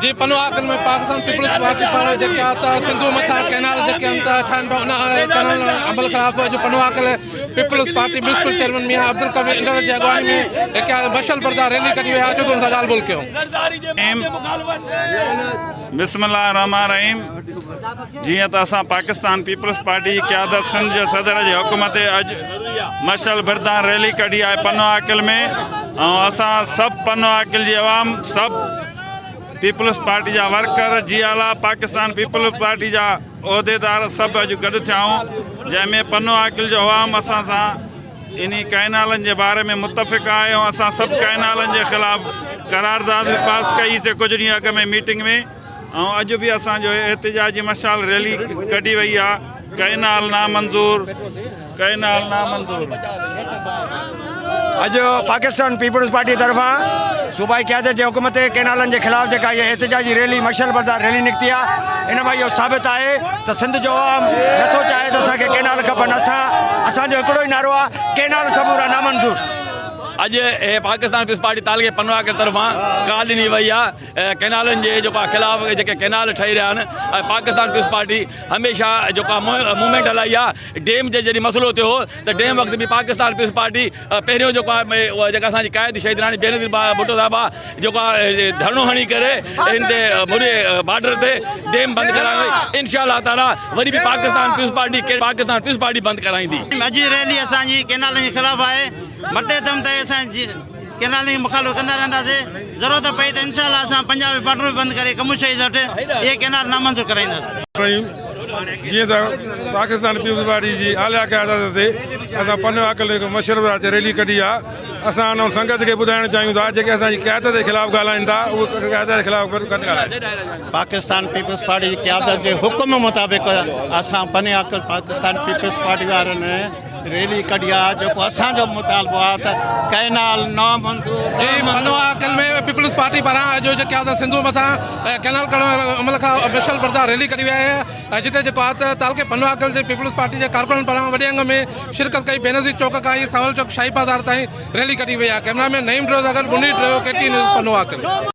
जी पनुआकल में Pakistan peoples party पारां जेके आता सिंधु मथा कैनाल जेके अंत ठाहिण पिया उन कैनाल अमल ख़िलाफ़ जो Panuakil peoples party municipal chairman मियां अब्दुल कबीर इंदड़ जी अगवानी में जेके मशल बरदार रैली कढी वई आहे अचो तुम सां ॻाल्हि ॿोल कयूं। बिस्मिल्लाहिर्रहमानिर्रहीम। जीअं त असां पाकिस्तान पीपल्स पार्टी जी क़यादत सिंध जे सदर जे हुकुम ते अॼु मशल बरदार रैली कढी आहे पनुआकल में। ऐं असां सभु पनुआकल जी अवाम सभु पीपल्स पार्टी जा वर्कर जी आला पाकिस्तान पीपल्स पार्टी जा उहिदेदार सभु अॼु गॾु थिया आहियूं, जंहिंमें पनुआकल जो अवाम असां सां इन कैनालनि जे बारे में मुतफ़िक़ आहे। ऐं असां सभु कैनालनि जे ख़िलाफ़ करारदाद बि पास कईसीं कुझु ॾींहं अॻु में मीटिंग में। ऐं अॼु बि असांजो एहतिजाजी मशाल रैली कढी वई आहे। कैनाल नामंज़ूर, कैनाल नामंज़ूर। अॼु पाकिस्तान पीपल्स पार्टी तरफ़ां सूबाई क़यादत जे हुकुम ते कैनालनि जे ख़िलाफ़ जेका इहा एहतिजाजी रैली मशल बरदार रैली निकिती आहे, इन मां इहो साबित आहे त सिंध जो अवाम नथो चाहे त असांखे कैनाल खपनि। असांजो हिकिड़ो ई नारो आहे, कैनाल समूरा नामंज़ूर। अॼु पाकिस्तान पीपल्स पार्टी तालके पनुआकल तरफ़ां कॉल ॾिनी वई आहे कैनालनि जे जेका ख़िलाफ़ जेके कैनाल ठही रहिया आहिनि। पाकिस्तान पीपल्स पार्टी हमेशह जेका मूवमेंट हलाई आहे डैम जे जॾहिं मसइलो थियो हो त डैम वक़्तु बि पाकिस्तान पीपल्स पार्टी पहिरियों जेको आहे जेका असांजी क़ाइद शहीद राणी बेनज़ीर भुट्टो साहिब आहे जेको धरणो हणी करे इन ते मुरे बॉर्डर ते डैम बंदि करायो। इंशाअल्लाह ताला वरी बि पाकिस्तान पीपल्स पार्टी बंदि कराईंदी। अॼु रैली असांजी कैनालनि जे ख़िलाफ़ आहे। मरते दम ते असां कैनाल जी मुखालिफ़ कंदा रहंदासीं। ज़रूरत पई त इंशाअल्लाह असां पंजाब बॉर्डर बि बंदि करे कमु शहीद वटि इहे कैनाल नामंज़ूर कराईंदासीं। जीअं त पाकिस्तान पीपल्स पार्टी जी आलिया क़यादत ते असां पनुआकल मशल बरदार ते रैली कढी आहे। असां उन संगत खे ॿुधाइण चाहियूं था जेके असांजी क़यादत जे ख़िलाफ़ ॻाल्हाइनि था उहे क़यादत जे ख़िलाफ़ ॻाल्हाइनि। पाकिस्तान पीपल्स पार्टी जी क़यादत जे हुकुम मुताबिक़ असां पनुआकल पाकिस्तान पीपल्स पार्टी वारनि रैली कढी आहे जेको असांजो मुतालबो आहे त कैनाल नामंज़ूर। जी पनुआकल में पीपल्स पार्टी पारां अॼु जेके आहे सिंधु मथां कैनाल अमल खां मशल बरदार रैली कढी वई आहे, जिते जेको आहे त तालके पनुआकल जे पीपल्स पार्टी जे कारकुननि पारां वॾे अंग में शिरकत कई। बेनज़ीर चौक खां सावल चौक शाही बाज़ार ताईं रैली कढी वई आहे। कैमरामैन नईम ड्रो सां गॾु Munir draw, KT news Panuakil.